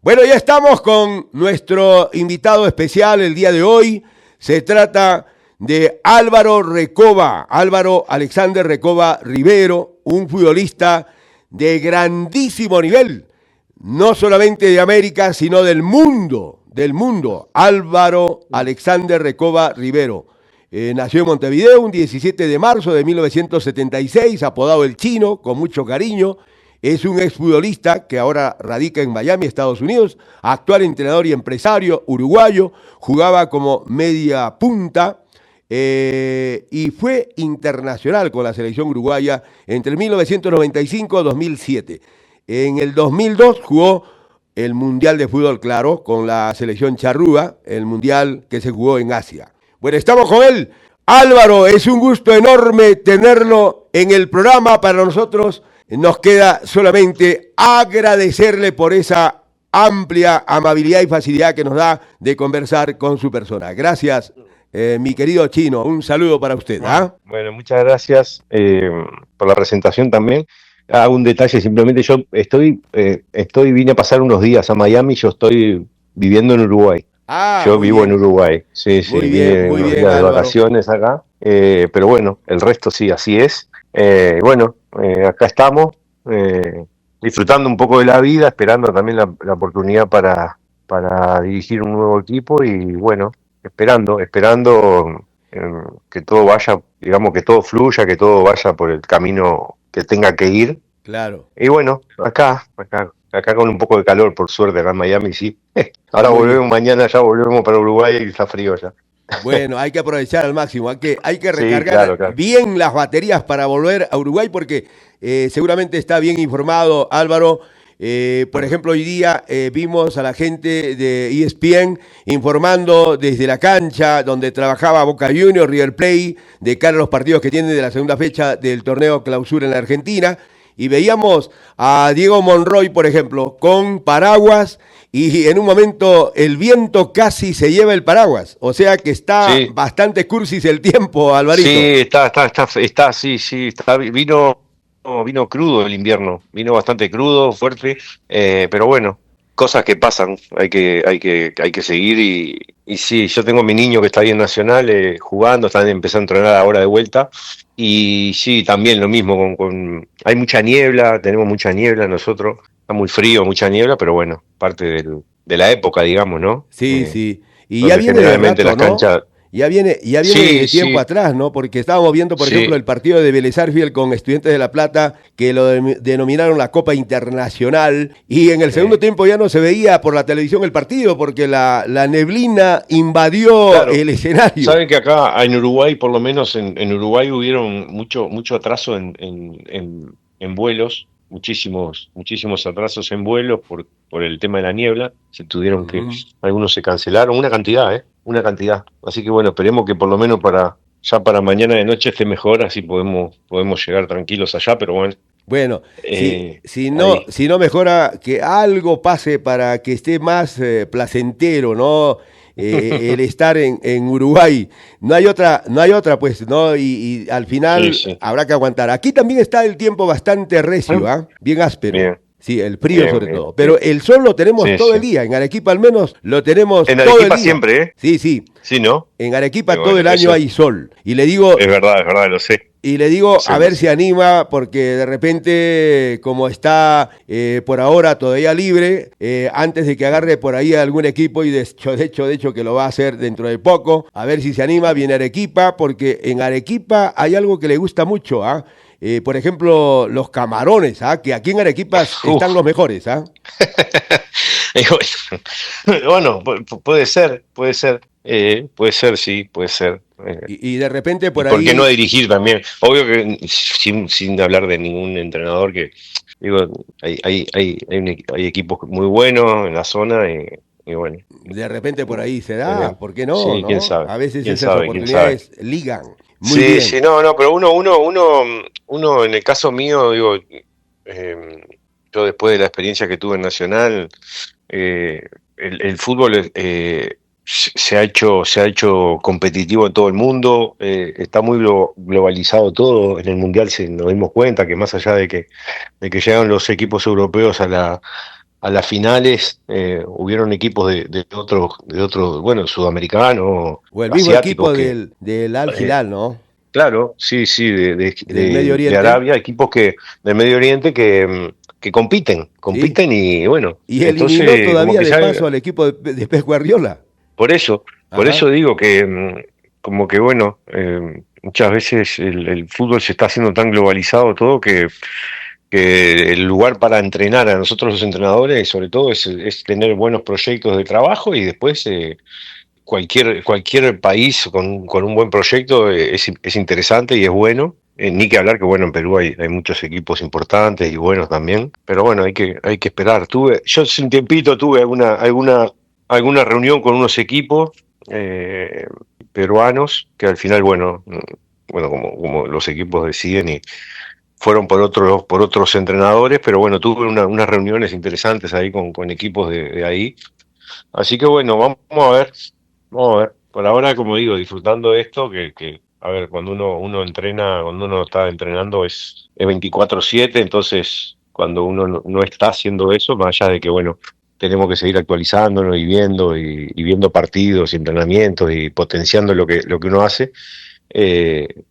Bueno, ya estamos con nuestro invitado especial el día de hoy. Se trata de Álvaro Recoba, Álvaro Alexander Recoba Rivero, un futbolista de grandísimo nivel, no solamente de América, sino del mundo, Álvaro Alexander Recoba Rivero. Nació en Montevideo un 17 de marzo de 1976, apodado El Chino, con mucho cariño. Es un exfutbolista que ahora radica en Miami, Estados Unidos, actual entrenador y empresario uruguayo, jugaba como media punta y fue internacional con la selección uruguaya entre 1995 y 2007. En el 2002 jugó el Mundial de Fútbol, claro, con la selección charrúa, el Mundial que se jugó en Asia. Bueno, estamos con él. Álvaro, es un gusto enorme tenerlo en el programa para nosotros. Nos queda solamente agradecerle por esa amplia amabilidad y facilidad que nos da de conversar con su persona. Gracias, mi querido Chino. Un saludo para usted. Bueno, muchas gracias por la presentación también. Hago un detalle, simplemente yo vine a pasar unos días a Miami, yo estoy viviendo en Uruguay. Yo vivo en Uruguay, sí, muy bien, de vacaciones acá, pero bueno, el resto sí, así es. Acá estamos, disfrutando un poco de la vida, esperando también la oportunidad para dirigir un nuevo equipo y bueno, esperando que todo vaya, digamos, que todo fluya, que todo vaya por el camino que tenga que ir. Claro. Y bueno, acá con un poco de calor, por suerte, acá en Miami, sí. Ahora volvemos mañana, ya volvemos para Uruguay y está frío ya. Bueno, hay que aprovechar al máximo, hay que recargar claro. Bien las baterías para volver a Uruguay porque seguramente está bien informado Álvaro. Por ejemplo, hoy día vimos a la gente de ESPN informando desde la cancha donde trabajaba Boca Juniors, River Plate, de cara a los partidos que tienen de la segunda fecha del torneo Clausura en la Argentina. Y veíamos a Diego Monroy, por ejemplo, con paraguas y en un momento el viento casi se lleva el paraguas. O sea que está bastante cursis el tiempo, Alvarito. Sí, está, vino crudo el invierno, vino bastante crudo, fuerte, pero bueno, cosas que pasan, hay que seguir y sí, yo tengo a mi niño que está ahí en Nacional jugando, están empezando a entrenar ahora de vuelta y sí, también lo mismo, hay mucha niebla, tenemos mucha niebla nosotros, está muy frío, mucha niebla, pero bueno, parte de la época, digamos, ¿no? Sí, y ya viene de rato, las canchas, Ya viene de tiempo atrás, ¿no? Porque estábamos viendo, por ejemplo, el partido de Vélez Sarsfield con Estudiantes de La Plata, que lo denominaron la Copa Internacional, y en el segundo tiempo ya no se veía por la televisión el partido, porque la neblina invadió el escenario. Saben que acá en Uruguay, por lo menos en Uruguay, hubieron mucho atraso en vuelos, muchísimos atrasos en vuelos por el tema de la niebla, se tuvieron que, algunos se cancelaron, una cantidad. Así que bueno, esperemos que por lo menos para mañana de noche esté mejor, así podemos llegar tranquilos allá, pero bueno. Bueno, si no mejora, que algo pase para que esté más placentero, ¿no? El estar en Uruguay. No hay otra, pues, ¿no? Y al final habrá que aguantar. Aquí también está el tiempo bastante recio, bien áspero. Bien. Sí, el frío sobre todo. Pero el sol lo tenemos todo el día. En Arequipa al menos lo tenemos todo el día. En Arequipa siempre, ¿eh? Sí. Sí, ¿no? En Arequipa todo el año hay sol. Y le digo... Es verdad, lo sé. Y le digo, a ver si anima, porque de repente, como está por ahora todavía libre, antes de que agarre por ahí algún equipo, y de hecho que lo va a hacer dentro de poco, a ver si se anima, viene a Arequipa, porque en Arequipa hay algo que le gusta mucho, por ejemplo, los camarones, que aquí en Arequipa están los mejores, Bueno, puede ser. Sí. Y de repente por ahí... ¿Por qué no dirigir también? Obvio que sin hablar de ningún entrenador, que digo, hay equipos muy buenos en la zona y bueno. De repente por ahí se da, ¿por qué no? Sí, ¿no? quién sabe. A veces esas oportunidades ligan. Muy sí, bien. Sí, no, pero uno en el caso mío, digo, yo después de la experiencia que tuve en Nacional, el fútbol se ha hecho competitivo en todo el mundo, está muy globalizado todo. En el Mundial nos dimos cuenta que más allá de que llegan los equipos europeos a a las finales hubieron equipos de otros, bueno, sudamericanos, O el mismo asiáticos equipo que, del Al eh, Hilal, ¿no? claro, sí, sí, Del Medio de Oriente, Arabia, equipos del Medio Oriente que compiten, sí. compiten y bueno, Y eliminó entonces como todavía que de ya, paso al equipo de Pep Guardiola. por eso, por Ajá. eso digo que como que bueno, muchas veces el fútbol se está haciendo tan globalizado todo que el lugar para entrenar a nosotros los entrenadores, sobre todo, es tener buenos proyectos de trabajo y después cualquier país con un buen proyecto es interesante y es bueno. Ni que hablar que bueno, en Perú hay muchos equipos importantes y buenos también, pero bueno, hay que esperar. Yo hace un tiempito tuve alguna reunión con unos equipos eh, peruanos que al final, bueno, como los equipos deciden y fueron por otros entrenadores, pero bueno, tuve unas reuniones interesantes ahí con equipos de ahí. Así que bueno, vamos a ver, vamos a ver. Por ahora, como digo, disfrutando de esto, a ver, cuando uno entrena, cuando uno está entrenando es 24/7, entonces cuando uno no está haciendo eso, más allá de que, bueno, tenemos que seguir actualizándonos y viendo, y viendo partidos y entrenamientos y potenciando lo que uno hace,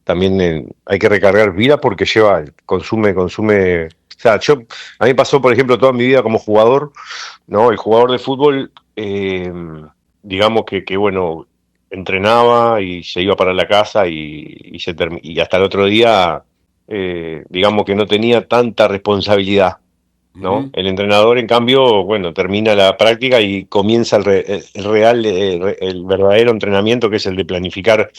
también hay que recargar vida porque consume. O sea, a mí pasó, por ejemplo, toda mi vida como jugador, ¿no? El jugador de fútbol, digamos bueno, entrenaba y se iba para la casa y hasta el otro día, digamos que no tenía tanta responsabilidad, ¿no? Ujú. El entrenador, en cambio, bueno, termina la práctica y comienza el real, el verdadero entrenamiento, que es el de planificar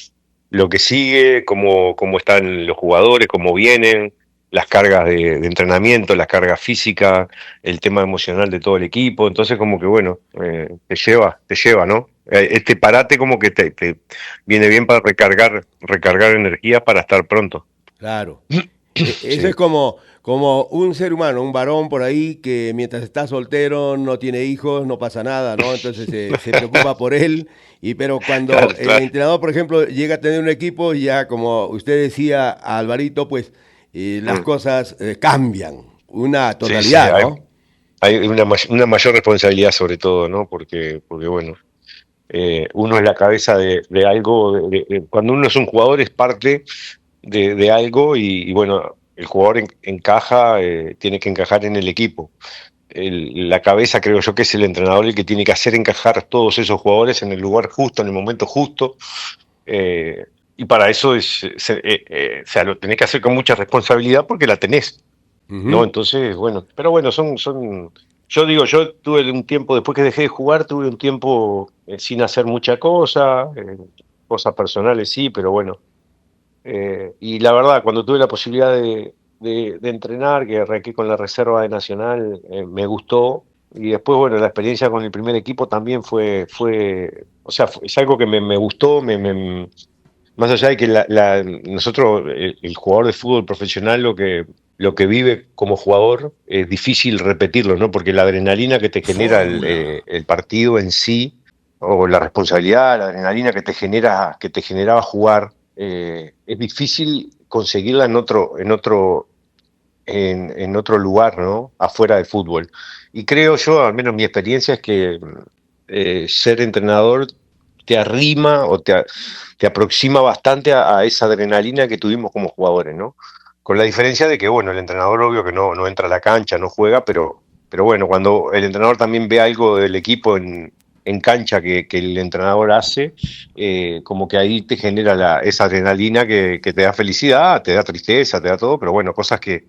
lo que sigue, cómo están los jugadores, cómo vienen, las cargas de entrenamiento, las cargas físicas, el tema emocional de todo el equipo. Entonces, como que bueno, te lleva, ¿no? Este parate como que te viene bien para recargar energía para estar pronto. Claro. Eso Sí. es como un ser humano, un varón por ahí que mientras está soltero, no tiene hijos, no pasa nada, ¿no? Entonces se preocupa por él. Pero Claro, cuando el claro. entrenador, por ejemplo, llega a tener un equipo, ya como usted decía, Alvarito, pues las Mm. cosas cambian. Una Sí, sí, totalidad, ¿no? hay una mayor responsabilidad sobre todo, ¿no? Porque bueno, uno es la cabeza de algo, cuando uno es un jugador es parte de algo y bueno, el jugador encaja, tiene que encajar en el equipo. La cabeza creo yo que es el entrenador el que tiene que hacer encajar todos esos jugadores en el lugar justo, en el momento justo, eh, y para eso o sea, lo tenés que hacer con mucha responsabilidad porque la tenés, ¿no? Ujú. Entonces, bueno, pero bueno, yo digo, yo tuve un tiempo, después que dejé de jugar, tuve un tiempo sin hacer mucha cosa, cosas personales sí, pero bueno. Y la verdad, cuando tuve la posibilidad de entrenar, que arranqué con la reserva de Nacional, me gustó. Y después, bueno, la experiencia con el primer equipo también o sea, es algo que me gustó, más allá de que nosotros, el jugador de fútbol profesional, lo que vive como jugador es difícil repetirlo, ¿no? Porque la adrenalina que te genera el partido en sí, o la responsabilidad, la adrenalina que te generaba jugar, es difícil conseguirla en otro lugar, ¿no? Afuera del fútbol. Y creo yo, al menos mi experiencia, es que ser entrenador te arrima o te aproxima bastante a esa adrenalina que tuvimos como jugadores, ¿no? Con la diferencia de que, bueno, el entrenador obvio que no entra a la cancha, no juega, pero bueno, cuando el entrenador también ve algo del equipo en cancha que el entrenador hace, como que ahí te genera esa adrenalina que te da felicidad, te da tristeza, te da todo, pero bueno, cosas que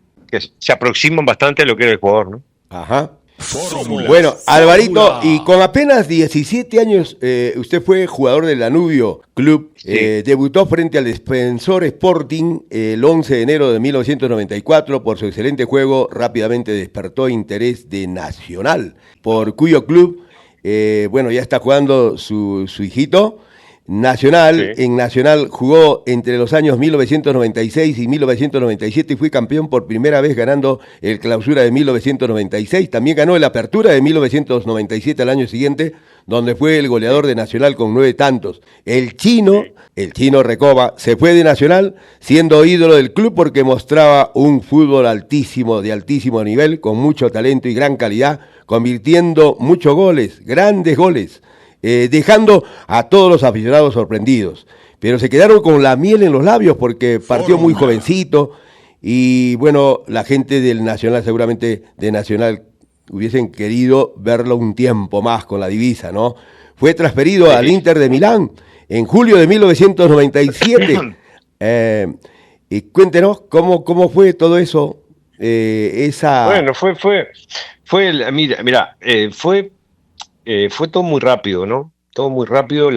se aproximan bastante a lo que era el jugador, ¿no? Ajá. Fórmula. Bueno, Alvarito, y Fórmula. con apenas 17 años, usted fue jugador del Danubio Club, Sí. debutó frente al Defensor Sporting el 11 de enero de 1994. Por su excelente juego, rápidamente despertó interés de Nacional, por cuyo club, bueno, ya está jugando su hijito. Nacional, Sí. en Nacional jugó entre los años 1996 y 1997 y fue campeón por primera vez ganando el Clausura de 1996. También ganó el Apertura de 1997 al año siguiente, donde fue el goleador Sí. de Nacional con 9 tantos. El chino, Sí. el Chino Recoba, se fue de Nacional siendo ídolo del club porque mostraba un fútbol altísimo, de altísimo nivel, con mucho talento y gran calidad, convirtiendo muchos goles, grandes goles, dejando a todos los aficionados sorprendidos. Pero se quedaron con la miel en los labios porque partió muy jovencito y bueno, la gente del Nacional, seguramente de Nacional, hubiesen querido verlo un tiempo más con la divisa, ¿no? Fue transferido al Inter de Milán en julio de 1997. Y cuéntenos cómo fue todo eso, Bueno, fue todo muy rápido, ¿no? Todo muy rápido.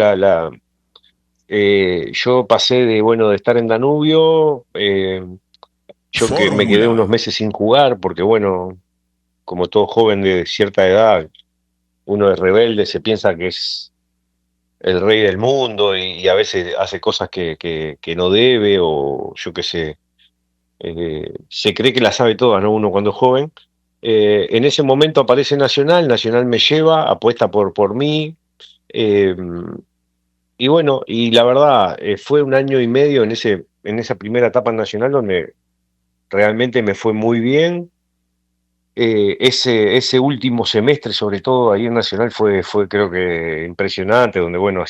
Yo pasé de estar en Danubio, yo que me quedé unos meses sin jugar, porque bueno, como todo joven de cierta edad, uno es rebelde, se piensa que es el rey del mundo y a veces hace cosas que no debe o yo qué sé, se cree que la sabe toda, ¿no? Uno cuando es joven. En ese momento aparece Nacional, Nacional me lleva, apuesta por mí. eh, y bueno, y la verdad, fue un año y medio en esa primera etapa nacional donde realmente me fue muy bien. Ese último semestre, sobre todo ahí en Nacional, fue creo que impresionante, donde bueno,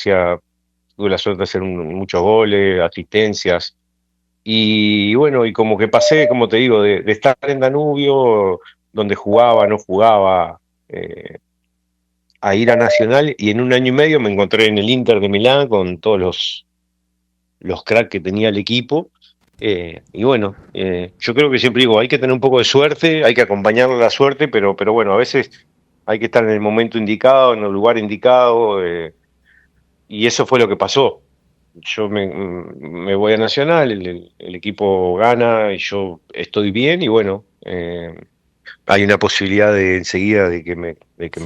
tuve la suerte de hacer muchos goles, asistencias, y bueno, y como que pasé, como te digo, de estar en Danubio, donde jugaba, no jugaba, a ir a Nacional, y en un año y medio me encontré en el Inter de Milán con todos los cracks que tenía el equipo. Y bueno, yo creo que siempre digo, hay que tener un poco de suerte, hay que acompañar la suerte, pero bueno, a veces hay que estar en el momento indicado, en el lugar indicado, y eso fue lo que pasó. Yo me voy a Nacional, el equipo gana y yo estoy bien y bueno, hay una posibilidad de enseguida de que me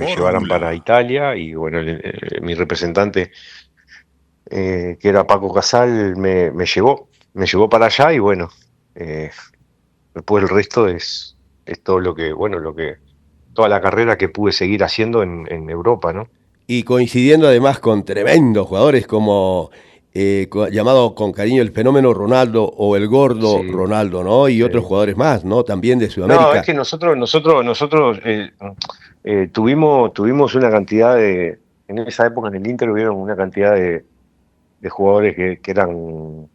llevaran para Italia y bueno, mi representante, que era Paco Casal, me llevó para allá y bueno, eh, después el resto es todo toda la carrera que pude seguir haciendo en Europa, ¿no? y coincidiendo además con tremendos jugadores como llamado con cariño el fenómeno Ronaldo o el gordo Sí, Ronaldo, ¿no? Y otros sí. jugadores más, ¿no? También de No, es Sudamérica. que nosotros tuvimos una cantidad en esa época en el Inter hubieron una cantidad de jugadores que eran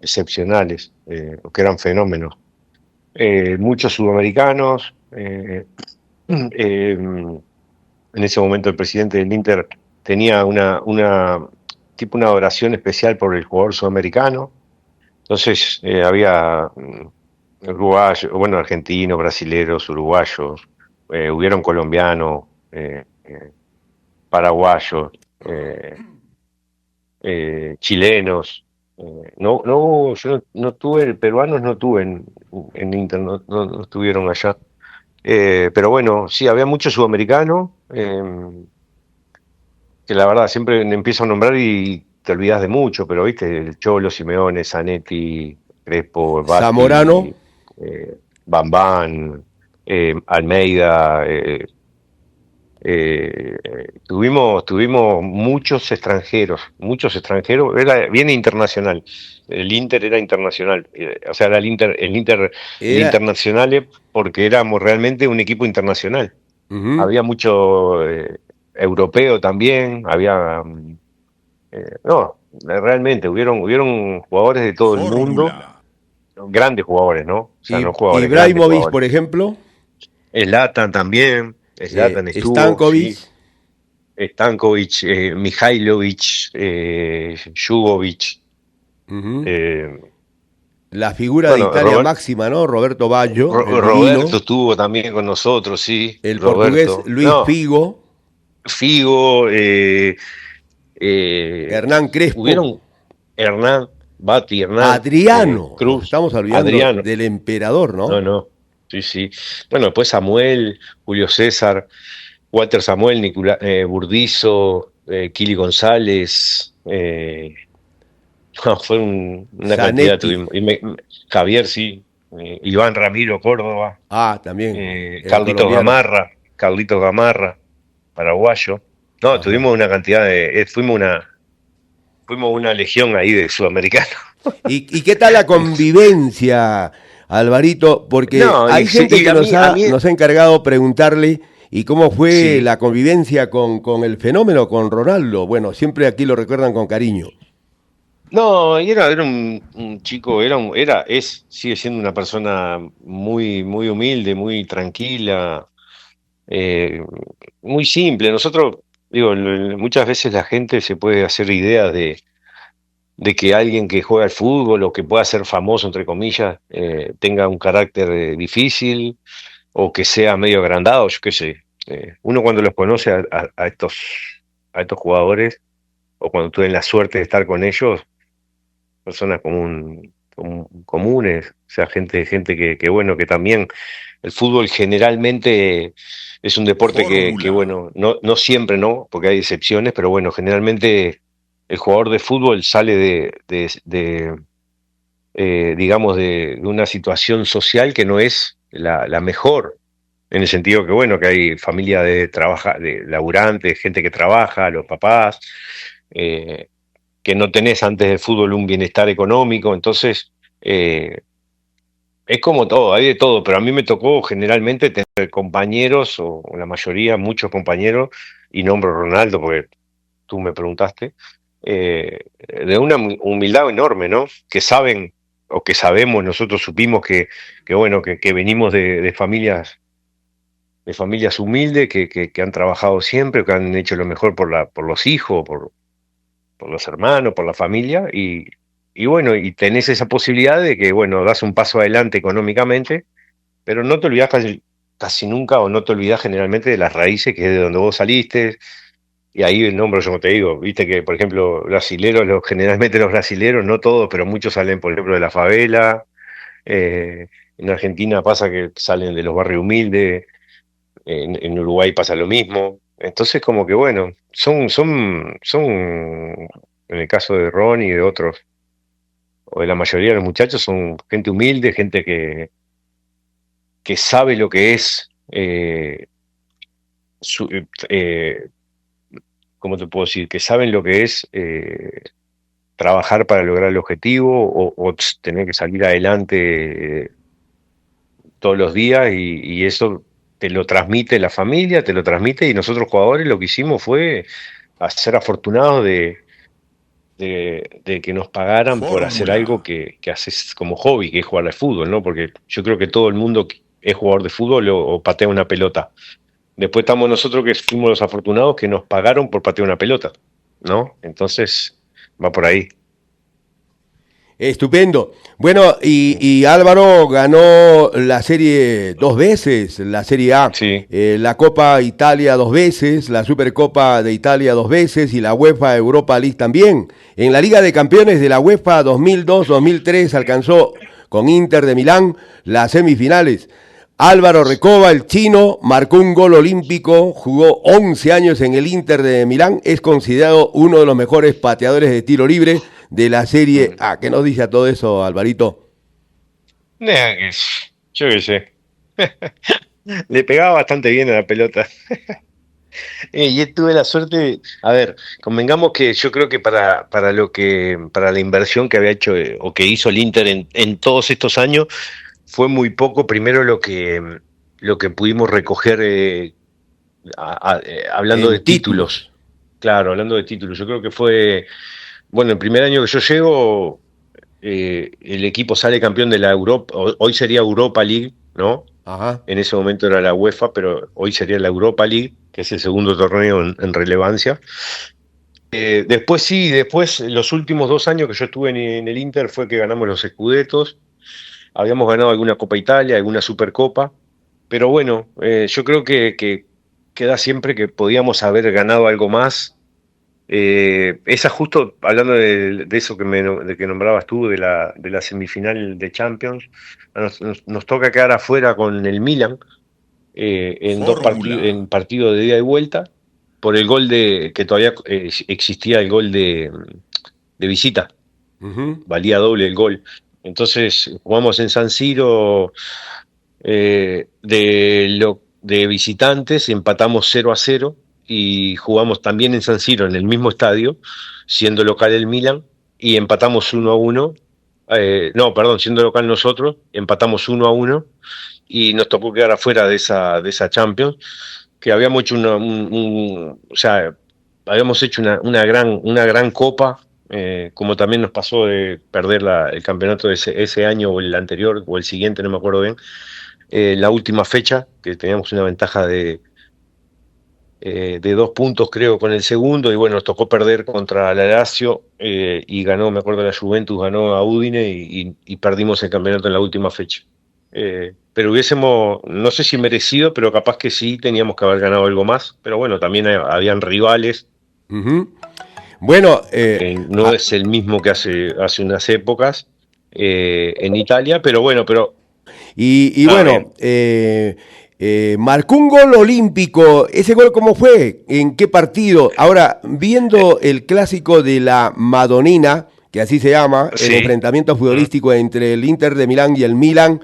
excepcionales, que eran fenómenos. Muchos sudamericanos. En ese momento el presidente del Inter tenía una adoración especial por el jugador sudamericano. Entonces había uruguayos, bueno, argentinos, brasileros, uruguayos, hubieron colombianos, paraguayos, eh, chilenos. No, no, yo no tuve, peruanos no tuve en Inter, no estuvieron allá. Pero bueno, sí, había muchos sudamericanos, que la verdad siempre empiezo a nombrar y te olvidas de mucho, pero viste, el Cholo, Simeone, Zanetti, Crespo, Zamorano, Batti, Bambán, Almeida, tuvimos muchos extranjeros, viene internacional, el Inter era internacional, o sea, era el era... internacional porque éramos realmente un equipo internacional. Ujú. Había mucho europeo también, no, realmente hubieron jugadores de todo el mundo, grandes jugadores, ¿no? O sea, no jugadores, grandes Ibrahimovic, jugadores. por ejemplo, Zlatan también, Zlatan estuvo, Stankovic, sí. Stankovic, Mihailovic, Jugovic, ujú. eh, La figura de bueno, Italia máxima, ¿no? Roberto Baggio, el Roberto divino, estuvo también con nosotros, sí, el portugués Roberto. Luis No, Figo, Figo, eh, Hernán Crespo, hubieron Hernán, Bati, Hernán, Adriano, nos Cruz, estamos olvidando Adriano, del emperador, no, ¿no? no, sí, sí. Bueno, después Samuel, Julio César, Walter Samuel, Burdizo, Kili González, no, fue una cantidad, Zanetti, tuvimos. Javier, sí, Iván Ramiro Córdoba, también, el Carlitos colombiano. Gamarra, Carlitos Gamarra, paraguayo. No, Ajá. tuvimos una cantidad fuimos fuimos una legión ahí de sudamericanos. ¿Y qué tal la convivencia, Alvarito? Porque No, hay gente y que nos ha encargado preguntarle y cómo fue sí. la convivencia con el fenómeno, con Ronaldo. Bueno, siempre aquí lo recuerdan con cariño. No, y era un chico, sigue siendo una persona muy humilde, muy tranquila, eh, muy simple. Nosotros, digo, muchas veces la gente se puede hacer ideas de que alguien que juega al fútbol o que pueda ser famoso, entre comillas, tenga un carácter difícil o que sea medio agrandado, yo qué sé. Uno cuando los conoce a estos jugadores, o cuando tuve la suerte de estar con ellos, personas comunes, o sea, gente que bueno, que también el fútbol generalmente es un deporte que Fórmula. bueno, no siempre, ¿no? Porque hay excepciones, pero bueno, generalmente el jugador de fútbol sale digamos, de una situación social que no es la mejor, en el sentido que, bueno, que hay familia de laburantes, gente que trabaja, los papás, eh, que no tenés antes del fútbol un bienestar económico, entonces es como todo, hay de todo, pero a mí me tocó generalmente tener compañeros, o la mayoría, muchos compañeros, y nombro Ronaldo porque tú me preguntaste, de una humildad enorme, ¿no? Que saben, o que sabemos, nosotros supimos que bueno, que venimos de familias humildes, que han trabajado siempre, que han hecho lo mejor por los hijos, por los hermanos, por la familia, y bueno, y tenés esa posibilidad de que, bueno, das un paso adelante económicamente, pero no te olvidás casi nunca, o no te olvidás generalmente de las raíces, que es de donde vos saliste, y ahí el nombre, como te digo, viste que, por ejemplo, brasileros, generalmente los brasileros, no todos, pero muchos salen, por ejemplo, de la favela, en Argentina pasa que salen de los barrios humildes, en Uruguay pasa lo mismo. Entonces, como que bueno, en el caso de Ron y de otros, o de la mayoría de los muchachos, son gente humilde, gente que sabe lo que es, su- eh, ¿cómo te puedo decir? Que saben lo que es trabajar para lograr el objetivo, o tener que salir adelante todos los días, y eso te lo transmite la familia, te lo transmite, y nosotros jugadores lo que hicimos fue a ser afortunados de que nos pagaran por hacer Fórmula. algo que haces como hobby, que es jugar al fútbol, ¿no? Porque yo creo que todo el mundo que es jugador de fútbol o patea una pelota. Después estamos nosotros que fuimos los afortunados que nos pagaron por patear una pelota, ¿no? Entonces, va por ahí. Estupendo. Bueno, y Álvaro ganó la serie 2 veces, la Serie A, Sí, la Copa Italia 2 veces, la Supercopa de Italia 2 veces y la UEFA Europa League también. En la Liga de Campeones de la UEFA 2002-2003 alcanzó con Inter de Milán las semifinales. Álvaro Recoba, el chino, marcó un gol olímpico, jugó 11 años en el Inter de Milán, es considerado uno de los mejores pateadores de tiro libre de la Serie mm. A. ¿Qué nos dice a todo eso, Alvarito? Yo qué sé. Le pegaba bastante bien a la pelota. Y tuve la suerte, a ver, convengamos que yo creo que para la inversión que había hecho, o que hizo el Inter en todos estos años, fue muy poco, primero lo que pudimos recoger, hablando de En títulos. títulos. Claro, hablando de títulos. Yo creo que fue, bueno, el primer año que yo llego, el equipo sale campeón de la Europa, hoy sería Europa League, ¿no? Ajá. En ese momento era la UEFA, pero hoy sería la Europa League, que es el segundo torneo en relevancia. Después sí, después los últimos 2 años que yo estuve en el Inter fue que ganamos los Scudettos, habíamos ganado alguna Copa Italia, alguna Supercopa, pero bueno, yo creo que queda siempre que podíamos haber ganado algo más. Esa justo, hablando de eso de que nombrabas tú, de la semifinal de Champions, nos toca quedar afuera con el Milan, en dos partidos, Fórmula. en partido de ida y vuelta, por el gol que todavía existía el gol de visita, Ujú. valía doble el gol. Entonces jugamos en San Siro, de visitantes, empatamos 0-0, y jugamos también en San Siro, en el mismo estadio, siendo local el Milan, y empatamos 1-1. No, perdón, siendo local nosotros, empatamos 1-1 y nos tocó quedar afuera de esa Champions, que habíamos hecho o sea, habíamos hecho una gran copa, como también nos pasó de perder el campeonato de ese año o el anterior o el siguiente, no me acuerdo bien, la última fecha, que teníamos una ventaja de 2 puntos creo con el segundo, y bueno, nos tocó perder contra la Lazio, y ganó, me acuerdo, la Juventus ganó a Udine y perdimos el campeonato en la última fecha. Pero hubiésemos, no sé si merecido, pero capaz que sí, teníamos que haber ganado algo más, pero bueno, también habían rivales. Uh-huh. Bueno, No es el mismo que hace unas épocas, en Italia, pero bueno, bueno, marcó un gol olímpico. ¿Ese gol cómo fue? ¿En qué partido? Ahora, viendo el clásico de la Madonnina, que así se llama, sí, el enfrentamiento futbolístico entre el Inter de Milán y el Milan,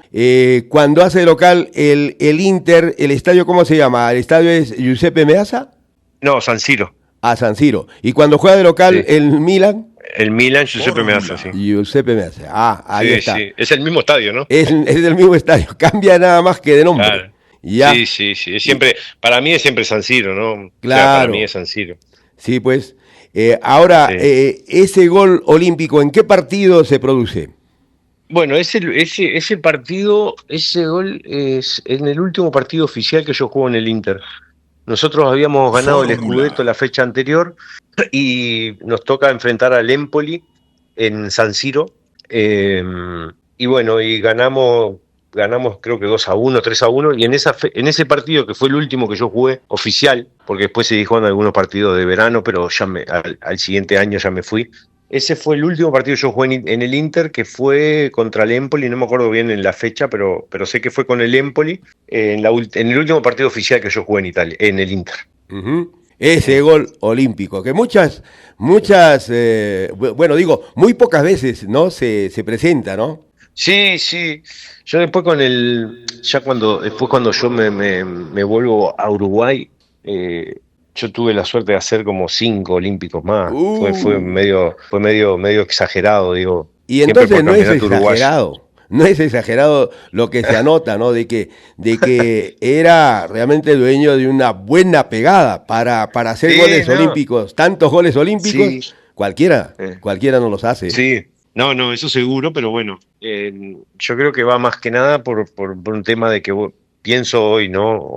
cuando hace local el Inter, ¿el estadio cómo se llama? ¿El estadio es Giuseppe Meazza? No, San Siro. A San Siro. ¿Y cuando juega de local Sí. el Milan? El Milan, Giuseppe Meazza, sí. Giuseppe Meazza. Ahí Sí, está. sí. Es el mismo estadio, ¿no? Es del mismo estadio, cambia nada más que de nombre. Claro. Ya. Sí. Para mí es siempre San Siro, ¿no? Claro. O sea, para mí es San Siro. Sí, pues. Ahora, Sí. ese gol olímpico, ¿en qué partido se produce? Bueno, ese partido, ese gol es en el último partido oficial que yo juego en el Inter. Nosotros habíamos ganado el Scudetto la fecha anterior y nos toca enfrentar al Empoli en San Siro. Y bueno, y ganamos creo que 2-1, 3-1, y en ese partido, que fue el último que yo jugué oficial, porque después se dijo en algunos partidos de verano, pero ya al siguiente año ya me fui. Ese fue el último partido que yo jugué en el Inter, que fue contra el Empoli, no me acuerdo bien en la fecha, pero sé que fue con el Empoli, en el último partido oficial que yo jugué en Italia, en el Inter. Uh-huh. Ese gol olímpico, que muchas, bueno, digo, muy pocas veces, ¿no? Se presenta, ¿no? Sí. Yo después después cuando yo me vuelvo a Uruguay, yo tuve la suerte de hacer como 5 olímpicos más. Fue medio exagerado, digo. Y Siempre entonces por no es campeonato uruguayo. exagerado, no es exagerado lo que se anota, ¿no? De que era realmente dueño de una buena pegada para hacer Sí, goles no. olímpicos, tantos goles olímpicos, Sí. cualquiera Eh. no los hace. Sí, no, eso seguro, pero bueno, yo creo que va más que nada por un tema de que pienso hoy, ¿no?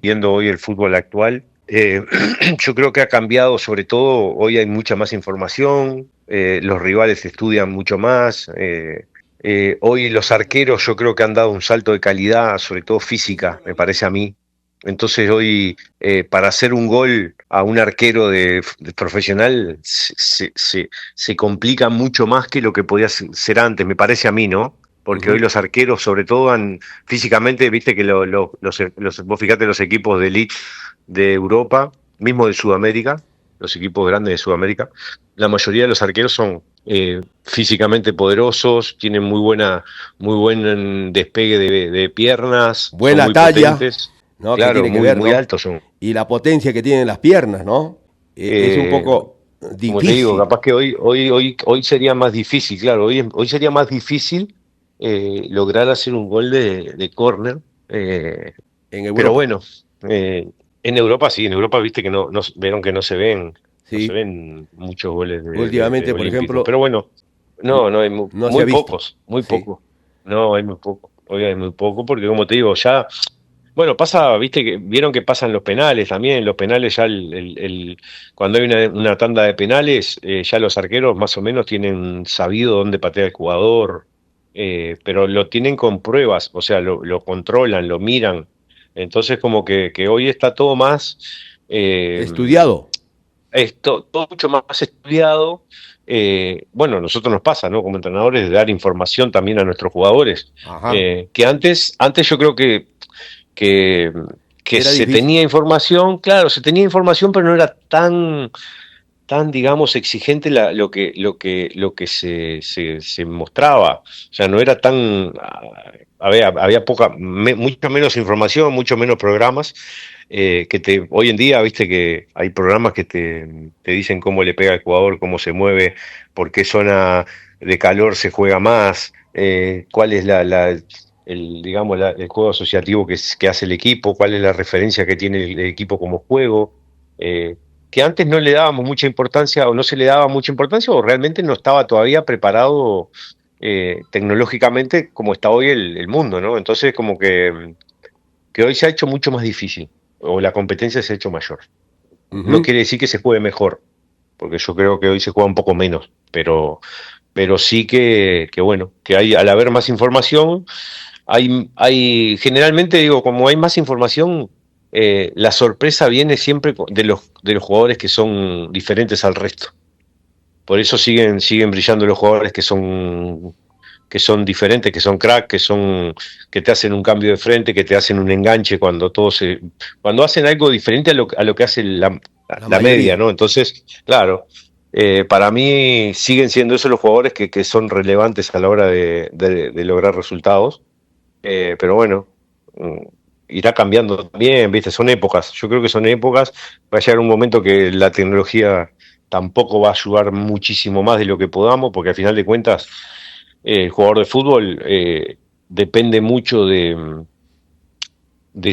Viendo hoy el fútbol actual, yo creo que ha cambiado, sobre todo hoy hay mucha más información, los rivales estudian mucho más, hoy los arqueros yo creo que han dado un salto de calidad, sobre todo física, me parece a mí. Entonces hoy, para hacer un gol a un arquero de profesional se complica mucho más que lo que podía ser antes, me parece a mí, ¿no? Porque hoy los arqueros, sobre todo, físicamente, viste que vos fijate los equipos de elite de Europa, mismo de Sudamérica, los equipos grandes de Sudamérica, la mayoría de los arqueros son físicamente poderosos, tienen muy buen despegue de piernas, Buena son muy talla, potentes. ¿no? Claro, Que tiene que ver, muy ¿no? altos son. Y la potencia que tienen las piernas, ¿no? Es un poco difícil. Como te digo, capaz que hoy sería más difícil, claro, hoy sería más difícil lograr hacer un gol de córner, En Europa. pero bueno, en Europa sí, en Europa viste que vieron que no se ven muchos goles últimamente, por olímpicos. ejemplo, Pero bueno, no hay no se muy ha visto. pocos, muy Sí. pocos. No, hay muy poco. Hoy hay muy poco porque, como te digo, ya. Bueno, pasa, viste que vieron que pasan los penales también. Los penales ya cuando hay una tanda de penales, ya los arqueros más o menos tienen sabido dónde patea el jugador, pero lo tienen con pruebas, o sea, lo controlan, lo miran. Entonces como que hoy está todo más Estudiado. todo mucho más estudiado. Bueno, a nosotros nos pasa, ¿no? Como entrenadores, de dar información también a nuestros jugadores. Ajá. Que antes yo creo que Era se difícil. tenía información, claro, se tenía información, pero no era tan tan, digamos, exigente lo que se mostraba. O sea, no era tan, había mucha menos información, mucho menos programas, hoy en día, viste que hay programas que te dicen cómo le pega al jugador, cómo se mueve, por qué zona de calor se juega más, cuál es digamos, el juego asociativo que hace el equipo, cuál es la referencia que tiene el equipo como juego. Que antes no le dábamos mucha importancia o no se le daba mucha importancia o realmente no estaba todavía preparado tecnológicamente como está hoy el mundo, ¿no? Entonces como que hoy se ha hecho mucho más difícil o la competencia se ha hecho mayor. No Ujú. quiere decir que se juegue mejor, porque yo creo que hoy se juega un poco menos, pero sí que bueno, que hay, al haber más información, generalmente digo, como hay más información, la sorpresa viene siempre de los jugadores que son diferentes al resto. Por eso siguen brillando los jugadores que son diferentes, que son crack, que te hacen un cambio de frente, que te hacen un enganche cuando hacen algo diferente a lo que hace la, La la media, mayoría. ¿no? Entonces, claro, para mí siguen siendo esos los jugadores que son relevantes a la hora de lograr resultados. Pero bueno, mm, irá cambiando también, ¿viste? Son épocas. Yo creo que son épocas. Va a llegar un momento que la tecnología tampoco va a ayudar muchísimo más de lo que podamos, porque al final de cuentas, el jugador de fútbol depende mucho de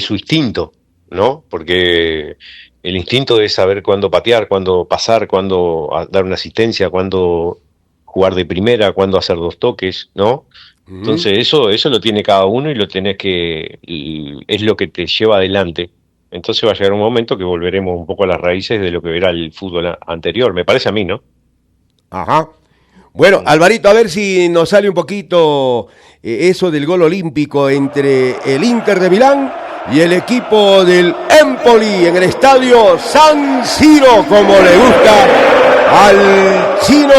su instinto, ¿no? Porque el instinto es saber cuándo patear, cuándo pasar, dar una asistencia, cuándo jugar de primera, cuándo hacer dos toques, ¿no? Ujú. Entonces eso lo tiene cada uno y es lo que te lleva adelante. Entonces va a llegar un momento que volveremos un poco a las raíces de lo que era el fútbol anterior, me parece a mí, ¿no? Ajá. Bueno, Alvarito, a ver si nos sale un poquito eso del gol olímpico entre el Inter de Milán y el equipo del Empoli en el estadio San Siro, como le gusta al chino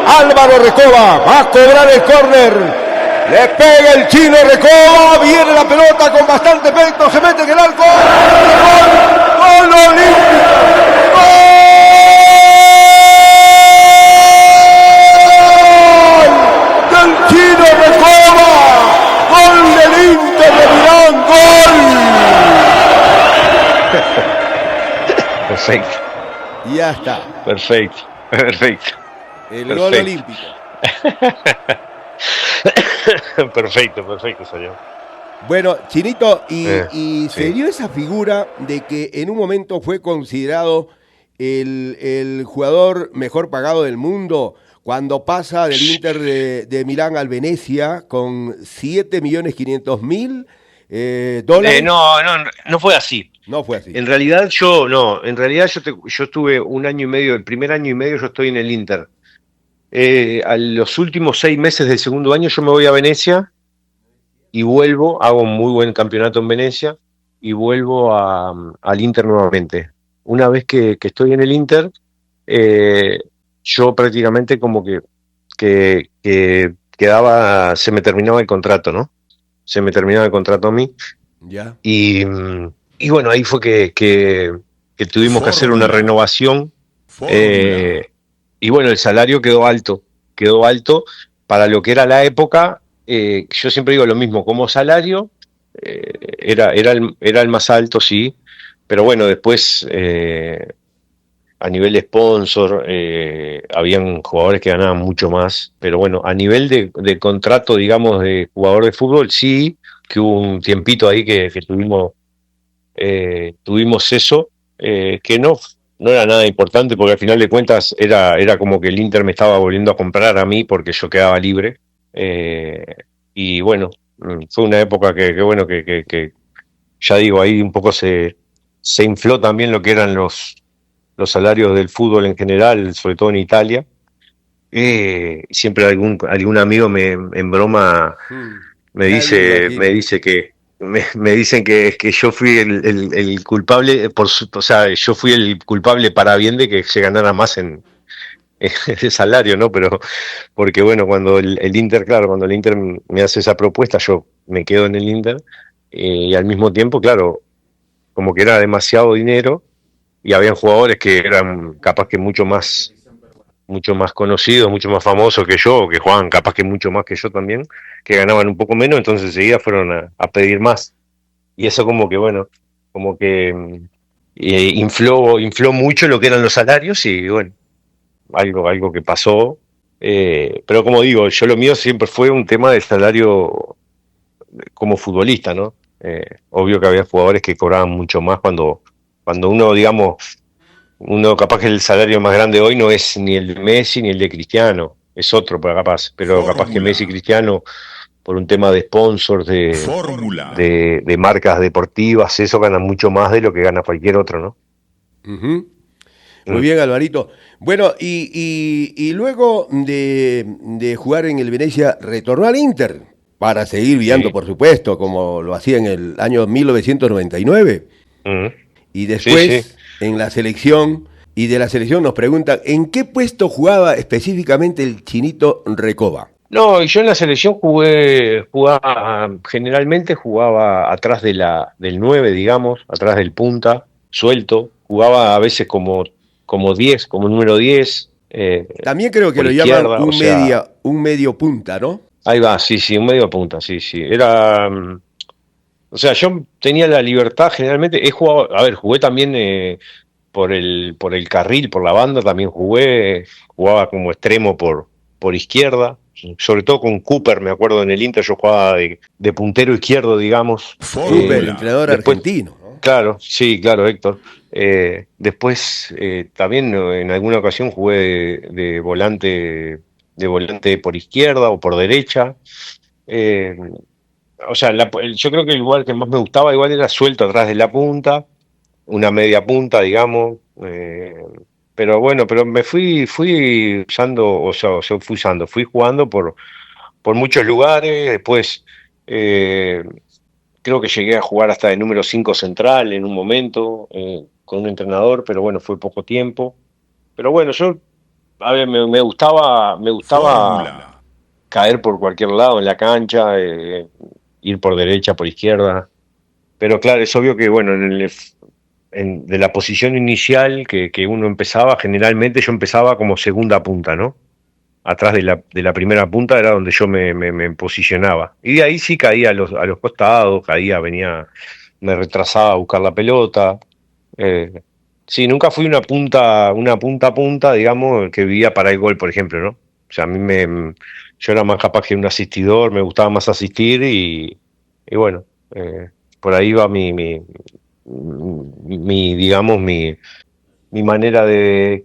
Álvaro Recoba. Va a cobrar el córner. Le pega el chino Recoba. Viene la pelota con bastante peso. Se mete en el arco. ¡Gol! ¡Gol olímpico! ¡Del chino Recoba! ¡Gol del Inter de Milán! Perfecto, ¡Gol! Y ya está. perfecto, perfecto, El gol perfecto. olímpico. Perfecto, perfecto, salió. Bueno, Chinito, y se Sí. dio esa figura de que en un momento fue considerado el jugador mejor pagado del mundo cuando pasa del Inter de Milán al Venecia con 7.500.000 dólares. No fue así. No fue así. En realidad yo, no, en realidad yo estuve un año y medio, el primer año y medio yo estoy en el Inter. A los últimos 6 meses del segundo año yo me voy a Venecia y vuelvo, hago un muy buen campeonato en Venecia y vuelvo al Inter nuevamente. Una vez que estoy en el Inter, eh, yo prácticamente como que se me terminaba el contrato, ¿no? Se me terminaba el contrato a mí Ya. y bueno, ahí fue que tuvimos que hacer una Fórmula. renovación. Fórmula. eh, y bueno, el salario quedó alto para lo que era la época. Yo siempre digo lo mismo, como salario era el más alto, sí, pero bueno, después a nivel de sponsor habían jugadores que ganaban mucho más, pero bueno, a nivel de contrato, digamos, de jugador de fútbol, sí, que hubo un tiempito ahí que tuvimos eso, que no era nada importante porque al final de cuentas era como que el Inter me estaba volviendo a comprar a mí porque yo quedaba libre. eh, y bueno, fue una época que bueno, que ya digo, ahí un poco se infló también lo que eran los salarios del fútbol en general, sobre todo en Italia. Siempre algún amigo en broma Mm. me Ya me dice, me imagino. dice que me dicen que yo fui el culpable, o sea, yo fui el culpable para bien de que se ganara más en ese salario, ¿no? Pero porque bueno, cuando el Inter, claro, cuando el Inter me hace esa propuesta, yo me quedo en el Inter y al mismo tiempo, claro, como que era demasiado dinero y habían jugadores que eran capaz que mucho más conocidos, mucho más famosos que yo, que jugaban capaz que mucho más que yo también, que ganaban un poco menos, entonces enseguida fueron a pedir más. Y eso como que, bueno, como que infló mucho lo que eran los salarios y bueno, algo que pasó. Pero como digo, yo lo mío siempre fue un tema de salario como futbolista, ¿no? Obvio que había jugadores que cobraban mucho más cuando uno, digamos, uno capaz que el salario más grande hoy no es ni el de Messi ni el de Cristiano, es otro, pero capaz que Messi y Cristiano, por un tema de sponsors, de marcas deportivas, eso ganan mucho más de lo que gana cualquier otro, ¿no? Ujú. Muy bien, Alvarito. Bueno, y luego de jugar en el Venecia, retornó al Inter para seguir viando, Sí. por supuesto, como lo hacía en el año 1999. Ujú. Y Sí, sí. después, en la selección, y de la selección nos preguntan, ¿en qué puesto jugaba específicamente el Chinito Recoba? No, y yo en la selección generalmente jugaba atrás del 9, digamos, atrás del punta, suelto, jugaba a veces como 10, como número 10, También creo que por lo llaman izquierda, o sea, un medio punta, ¿no? ahí va, sí, sí, un medio punta, sí, sí. O sea, yo tenía la libertad, generalmente he jugado, a ver, jugué también por el carril, por la banda, también jugaba como extremo por izquierda, sobre todo con Cooper, me acuerdo en el Inter yo jugaba de puntero izquierdo, digamos. Cooper, entrenador Después, argentino, ¿no? claro, sí, claro, Héctor. Después también en alguna ocasión jugué de volante por izquierda o por derecha. Eh, o sea, yo creo que el lugar que más me gustaba igual era suelto atrás de la punta, una media punta, digamos. Pero bueno, pero fui usando, o sea, fui jugando por muchos lugares. Después eh, creo que llegué a jugar hasta de número 5 central en un momento con un entrenador, pero bueno, fue poco tiempo. Pero bueno, a ver, me gustaba caer por cualquier lado en la cancha, ir por derecha, por izquierda. Pero claro, es obvio que, bueno, de la posición inicial que uno empezaba, generalmente yo empezaba como segunda punta, ¿no? Atrás de la primera punta era donde yo me posicionaba. Y de ahí sí caía a los costados, me retrasaba a buscar la pelota. Eh, sí, nunca fui una punta a punta, digamos, que vivía para el gol, por ejemplo, ¿no? O sea, yo era más capaz que un asistidor, me gustaba más asistir y bueno, por ahí va digamos, mi manera de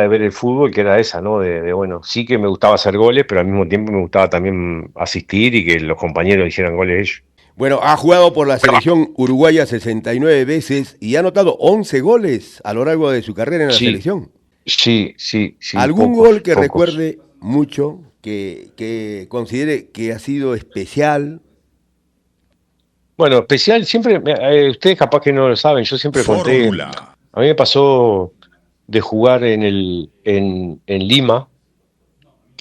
ver el fútbol, que era esa, ¿no? Bueno, sí que me gustaba hacer goles, pero al mismo tiempo me gustaba también asistir y que los compañeros hicieran goles ellos. Bueno, ha jugado por la selección uruguaya 69 veces y ha anotado 11 goles a lo largo de su carrera en la Sí, selección. sí, sí, sí, ¿Algún pocos, gol que pocos. recuerde mucho, que considere que ha sido especial? Bueno, especial, siempre, ustedes capaz que no lo saben, yo siempre conté, a mí me pasó de jugar en Lima,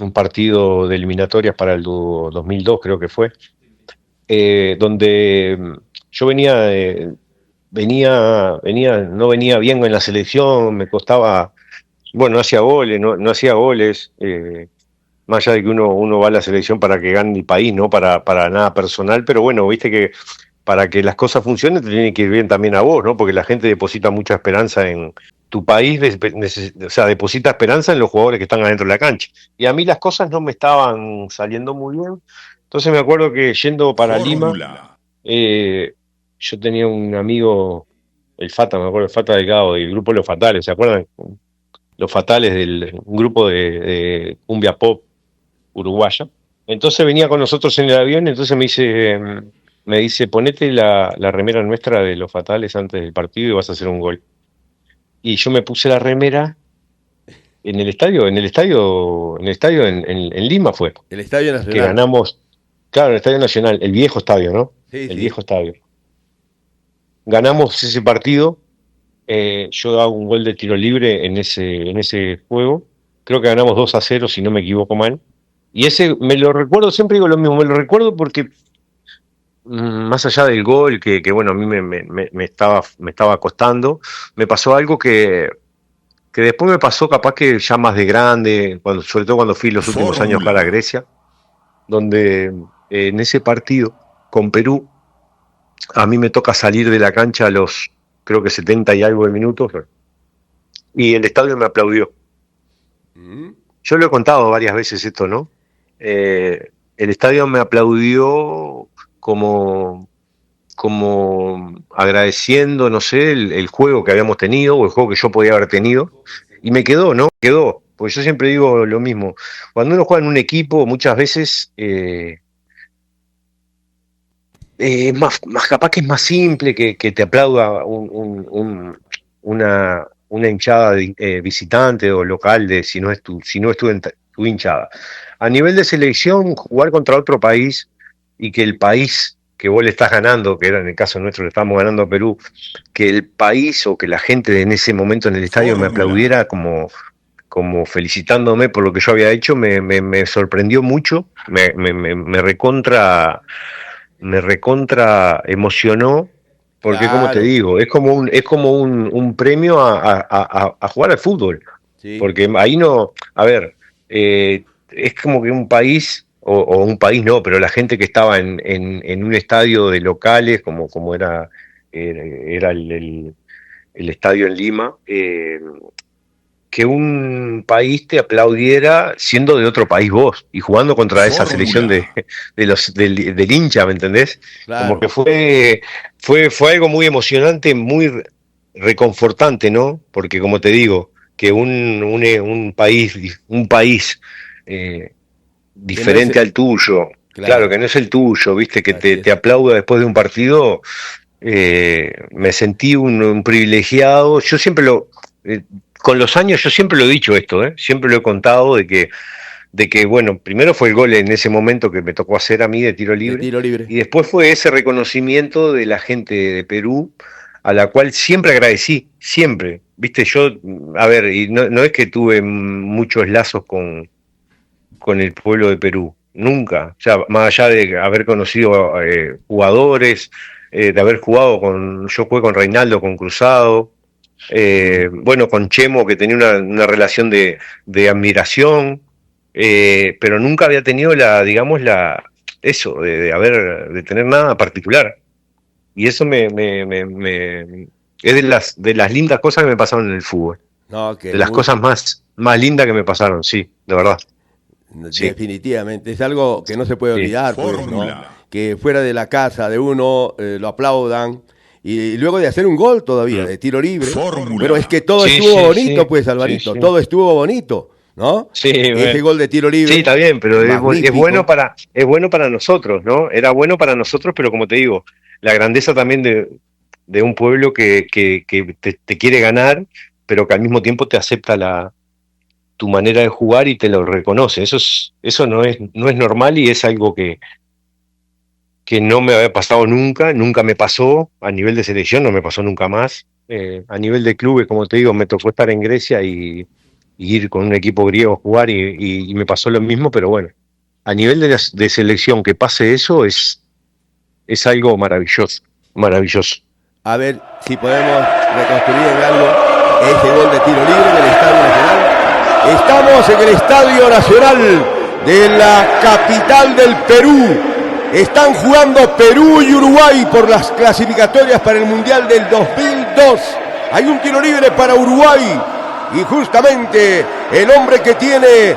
un partido de eliminatorias para el 2002 creo que fue, donde yo no venía bien en la selección, me costaba, bueno, no hacía goles, no hacía goles, más allá de que uno va a la selección para que gane el país, no para nada personal, pero bueno, viste que para que las cosas funcionen te tiene que ir bien también a vos, ¿no? Porque la gente deposita mucha esperanza en tu país, o sea, deposita esperanza en los jugadores que están adentro de la cancha. Y a mí las cosas no me estaban saliendo muy bien. Entonces me acuerdo que yendo para Lima, eh, yo tenía un amigo, el Fata, me acuerdo, el Fata Delgado, del grupo Los Fatales, ¿se acuerdan? Los Fatales, un grupo de cumbia pop uruguaya. Entonces venía con nosotros en el avión, entonces me dice, ponete la remera nuestra de Los Fatales antes del partido y vas a hacer un gol. Y yo me puse la remera en Lima fue, El Estadio que Nacional. ganamos, claro, en el Estadio Nacional, el viejo estadio, ¿no? Sí, El sí. viejo estadio. Ganamos ese partido, yo hago un gol de tiro libre en ese juego, creo que ganamos 2-0 si no me equivoco mal. Y ese me lo recuerdo, siempre digo lo mismo, me lo recuerdo porque más allá del gol, que bueno, a mí me estaba costando, me pasó algo que después me pasó capaz que ya más de grande, sobre todo cuando fui los últimos años para Fórmula. Grecia, donde en ese partido con Perú, a mí me toca salir de la cancha a los, creo que 70 y algo de minutos, y el estadio me aplaudió. Mm. Yo lo he contado varias veces esto, ¿no? El estadio me aplaudió como, como agradeciendo, no sé, el juego que habíamos tenido o el juego que yo podía haber tenido. Y me quedó, ¿no? Quedó. Porque yo siempre digo lo mismo. Cuando uno juega en un equipo, muchas veces más capaz que es más simple que te aplauda una hinchada visitante o local de si no es tu hinchada. A nivel de selección, jugar contra otro país y que el país que vos le estás ganando, que era en el caso nuestro, le estábamos ganando a Perú, que el país o que la gente en ese momento en el estadio me Fórmula. aplaudiera como felicitándome por lo que yo había hecho, me sorprendió mucho, me recontra emocionó, porque como te Claro, digo, es como un premio a jugar al fútbol, sí. porque ahí no, a ver, es como que un país, o un país no, pero la gente que estaba en un estadio de locales, como era el estadio en Lima, que un país te aplaudiera siendo de otro país vos y jugando contra esa selección Fórmula. del hincha, ¿me entendés? Como que Claro. fue algo muy emocionante, muy reconfortante, ¿no? Porque como te digo, que un país eh, Que no es. diferente al tuyo, claro, que Claro, no es el tuyo, viste, que así te es. aplauda después de un partido, me sentí un privilegiado. Yo siempre con los años yo siempre lo he dicho esto, siempre lo he contado de que, bueno, primero fue el gol en ese momento que me tocó hacer a mí de tiro De libre, tiro libre. y después fue ese reconocimiento de la gente de Perú, a la cual siempre agradecí, siempre. Viste, yo, a ver, y no es que tuve muchos lazos con el pueblo de Perú, nunca. O sea, más allá de haber conocido jugadores, de haber jugado yo jugué con Reinaldo, con Cruzado, Mm. bueno, con Chemo, que tenía una relación de admiración, pero nunca había tenido digamos, eso, de tener nada particular. Y eso es de las lindas cosas que me pasaron en el fútbol. No, De que las muy. cosas más lindas que me pasaron, sí, de verdad. Sí, Definitivamente, es algo que no se puede sí. olvidar, pues, ¿no? Fórmula. Que fuera de la casa de uno lo aplaudan y luego de hacer un gol todavía, Mm. de tiro libre. Bueno, es Fórmula. que todo Sí, estuvo sí, bonito, sí, pues, sí, Alvarito, sí. todo estuvo bonito, ¿no? Sí, Ese gol de tiro sí, libre, está bien, pero magnífico. es bueno para nosotros, ¿no? Era bueno para nosotros, pero como te digo, la grandeza también de un pueblo que te quiere ganar, pero que al mismo tiempo te acepta tu manera de jugar y te lo reconoce. Eso no es normal y es algo que no me había pasado nunca, nunca me pasó, a nivel de selección no me pasó nunca más. A nivel de clubes, como te digo, me tocó estar en Grecia y ir con un equipo griego a jugar y me pasó lo mismo, pero bueno, a nivel de selección que pase eso es algo maravilloso, maravilloso. A ver si podemos reconstruir en algo ese gol de tiro libre del Estadio Nacional. Estamos en el Estadio Nacional de la capital del Perú. Están jugando Perú y Uruguay por las clasificatorias para el Mundial del 2002. Hay un tiro libre para Uruguay y justamente el hombre que tiene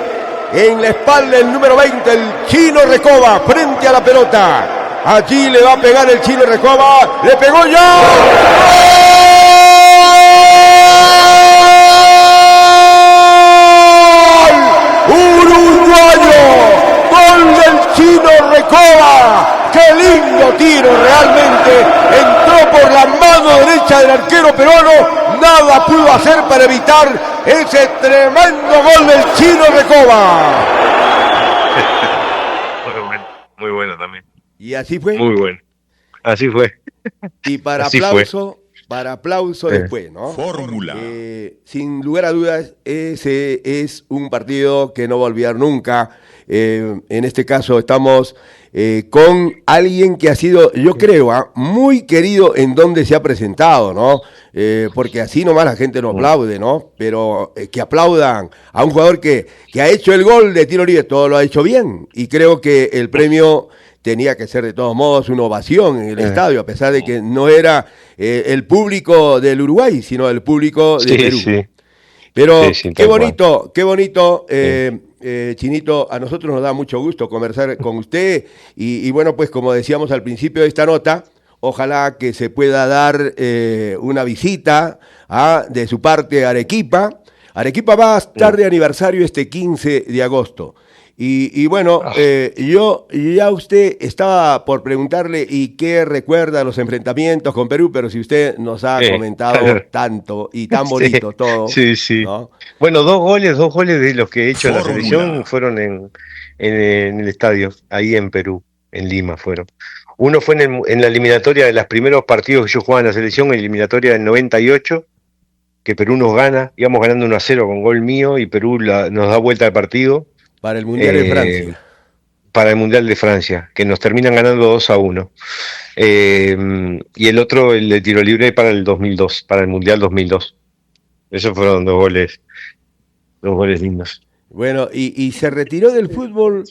en la espalda el número 20, el Chino Recoba, frente a la pelota. Allí le va a pegar el Chino Recoba. ¡Le pegó ya! ¡Gol! ¡Uruguayo! ¡Gol del Chino Recoba! ¡Qué lindo tiro realmente! Entró por la mano derecha del arquero peruano. Nada pudo hacer para evitar ese tremendo gol del Chino Recoba. Muy bueno también. Y así fue. Muy bueno. Así fue. Y para Así fue. aplauso para aplauso después, ¿no? Fórmula. Sin lugar a dudas, ese es un partido que no va a olvidar nunca. En este caso estamos con alguien que ha sido, yo creo, muy querido en donde se ha presentado, ¿no? Porque así nomás la gente no aplaude, ¿no? Pero que aplaudan a un jugador que ha hecho el gol de tiro libre, todo lo ha hecho bien. Y creo que el premio tenía que ser de todos modos una ovación en el estadio, a pesar de que no era el público del Uruguay, sino el público de Perú. Sí. Pero Sí, qué bonito, Chinito, a nosotros nos da mucho gusto conversar con usted y bueno, pues como decíamos al principio de esta nota, ojalá que se pueda dar una visita de su parte a Arequipa. Arequipa va a estar de aniversario este 15 de agosto. Y bueno, yo ya usted estaba por preguntarle y qué recuerda los enfrentamientos con Perú, pero si usted nos ha comentado tanto y tan bonito todo. Sí. ¿No? Bueno, dos goles de los que he hecho en la selección fueron en el estadio, ahí en Perú, en Lima fueron. Uno fue en la eliminatoria de los primeros partidos que yo jugaba en la selección, eliminatoria del 98, que Perú nos gana, íbamos ganando 1-0 con gol mío y Perú nos da vuelta de partido. Para el Mundial de Francia. Para el Mundial de Francia, que nos terminan ganando 2-1. Y el otro, el de tiro libre, para el 2002, para el Mundial 2002. Esos fueron dos goles lindos. Bueno, y se retiró del fútbol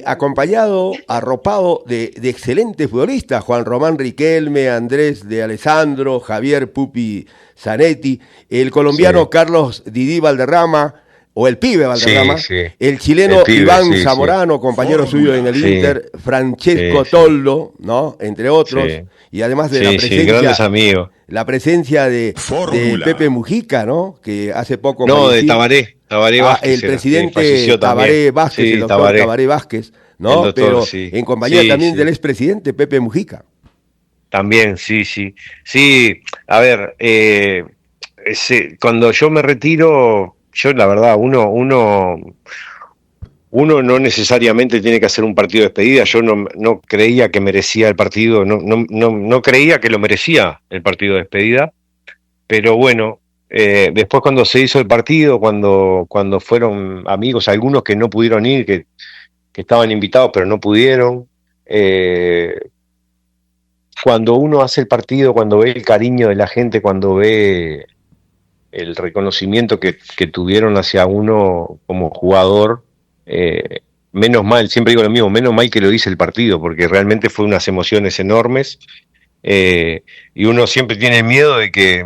acompañado, arropado de excelentes futbolistas, Juan Román Riquelme, Andrés de Alessandro, Javier Pupi Zanetti, el colombiano Carlos Didi Valderrama, o el pibe Valderrama, el chileno Iván Zamorano, compañero suyo en el Inter, Francesco Toldo, ¿no? Entre otros, y además de grandes amigos. La presencia de Pepe Mujica, ¿no? Que hace poco de Tabaré Vázquez. El presidente Tabaré Vázquez, el doctor Tabaré Vázquez, ¿no? Doctor, pero en compañía también del expresidente Pepe Mujica. También, sí. Sí, a ver, cuando yo me retiro, yo la verdad, uno no necesariamente tiene que hacer un partido de despedida. Yo no creía que merecía el partido, no creía que lo merecía el partido de despedida, pero bueno, después cuando se hizo el partido, cuando fueron amigos, algunos que no pudieron ir, que estaban invitados pero no pudieron, cuando uno hace el partido, cuando ve el cariño de la gente, cuando ve el reconocimiento que tuvieron hacia uno como jugador, menos mal, siempre digo lo mismo, menos mal que lo hice el partido, porque realmente fue unas emociones enormes, y uno siempre tiene miedo de que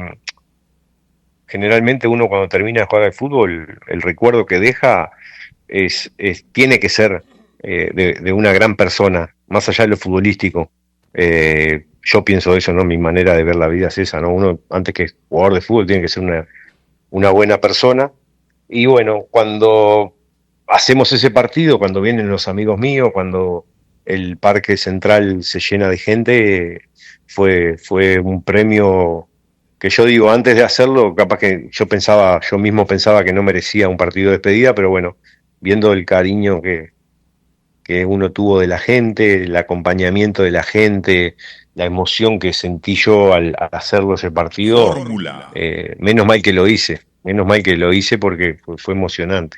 generalmente uno cuando termina de jugar al fútbol, el recuerdo que deja tiene que ser de una gran persona, más allá de lo futbolístico. Yo pienso eso, ¿no? Mi manera de ver la vida es esa, ¿no? Uno, antes que jugador de fútbol, tiene que ser una buena persona. Y bueno, cuando hacemos ese partido, cuando vienen los amigos míos, cuando el Parque Central se llena de gente, fue un premio que yo digo, antes de hacerlo, capaz que yo mismo pensaba que no merecía un partido de despedida, pero bueno, viendo el cariño que uno tuvo de la gente, el acompañamiento de la gente, la emoción que sentí yo al hacerlo ese partido, menos mal que lo hice porque fue emocionante.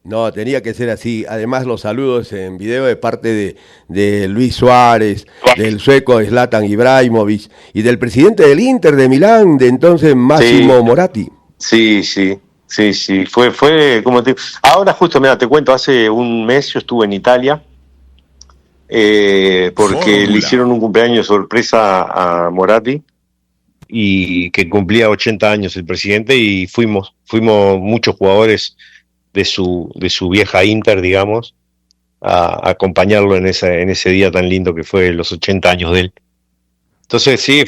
No, tenía que ser así. Además, los saludos en video de parte de Luis Suárez, del sueco Zlatan Ibrahimovic y del presidente del Inter de Milán, de entonces Massimo Moratti. Sí. Fue como ahora justo, mira, te cuento, hace un mes yo estuve en Italia, porque le hicieron un cumpleaños sorpresa a Moratti, y que cumplía 80 años el presidente, y fuimos muchos jugadores de su vieja Inter, digamos, a acompañarlo en ese día tan lindo que fue los 80 años de él. Entonces sí,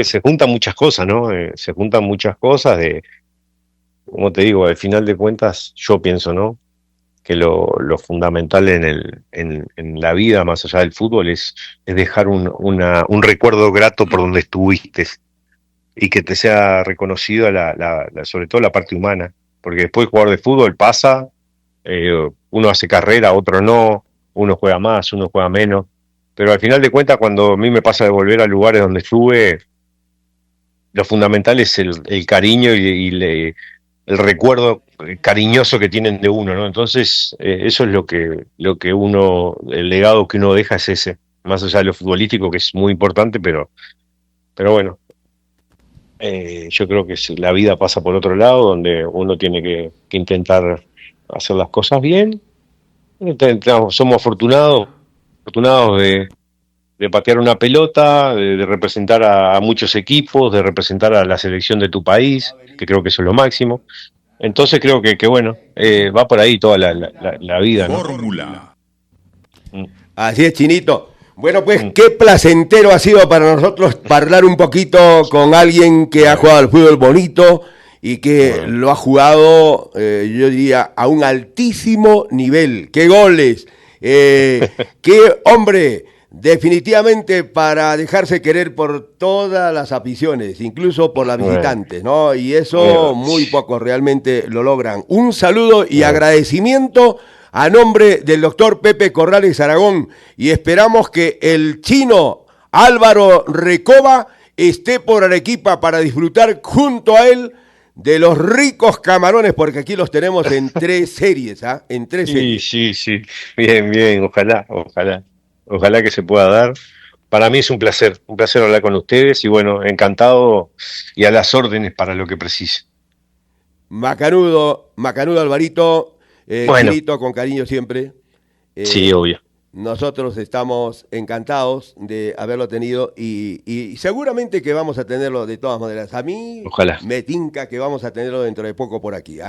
se juntan muchas cosas, ¿no? Se juntan muchas cosas como te digo, al final de cuentas, yo pienso, ¿no? Que lo fundamental en la vida, más allá del fútbol, es dejar un recuerdo grato por donde estuviste, y que te sea reconocido sobre todo la parte humana, porque después jugar de fútbol pasa, uno hace carrera, otro no, uno juega más, uno juega menos, pero al final de cuentas, cuando a mí me pasa de volver a lugares donde estuve, lo fundamental es el cariño el recuerdo cariñoso que tienen de uno, ¿no? Entonces, eso es lo que uno, el legado que uno deja es ese, más allá de lo futbolístico, que es muy importante, pero bueno, yo creo que la vida pasa por otro lado, donde uno tiene que intentar hacer las cosas bien. Somos afortunados de patear una pelota, de representar a muchos equipos, de representar a la selección de tu país, que creo que eso es lo máximo. Entonces creo que bueno, va por ahí toda la vida, ¿no? Fórmula. Así es, Chinito. Bueno, pues qué placentero ha sido para nosotros hablar un poquito con alguien que ha jugado al fútbol bonito y que lo ha jugado, yo diría, a un altísimo nivel. ¡Qué goles! ¡Qué hombre! Definitivamente para dejarse querer por todas las aficiones, incluso por las visitantes, ¿no? Y eso muy pocos realmente lo logran. Un saludo y agradecimiento a nombre del doctor Pepe Corrales Aragón, y esperamos que el chino Álvaro Recoba esté por Arequipa para disfrutar junto a él de los ricos camarones, porque aquí los tenemos en 3 series, ¿ah? En 3 series. Sí. Bien, ojalá que se pueda dar. Para mí es un placer hablar con ustedes y bueno, encantado y a las órdenes para lo que precise. Macanudo Alvarito, Bueno. Chinito, con cariño siempre. Sí, obvio. Nosotros estamos encantados de haberlo tenido y seguramente que vamos a tenerlo de todas maneras. A mí Ojalá. me tinca que vamos a tenerlo dentro de poco por aquí.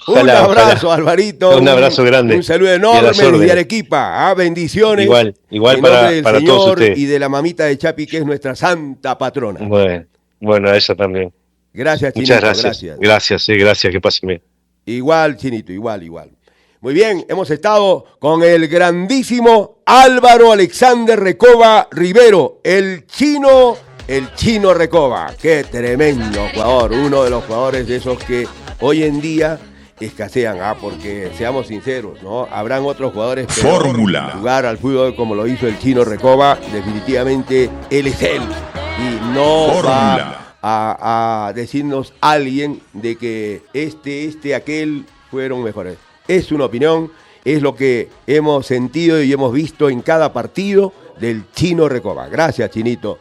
Ojalá, un abrazo, ojalá. Alvarito. Un abrazo grande. Un saludo enorme desde Arequipa. Bendiciones. Igual en para, nombre del para Señor todos ustedes. y de la mamita de Chapi, que es nuestra santa patrona. Bueno, a ella también. Gracias, Chinito. Muchas gracias. Gracias, que pasen bien. Igual, Chinito, igual. Muy bien, hemos estado con el grandísimo Álvaro Alexander Recoba Rivero, el chino Recoba. Qué tremendo jugador, uno de los jugadores de esos que hoy en día escasean, porque seamos sinceros, ¿no? Habrán otros jugadores que Fórmula. jugar al fútbol como lo hizo el chino Recoba, definitivamente él es él. Y no Fórmula. va a decirnos alguien de que aquel fueron mejores. Es una opinión, es lo que hemos sentido y hemos visto en cada partido del chino Recoba. Gracias, Chinito.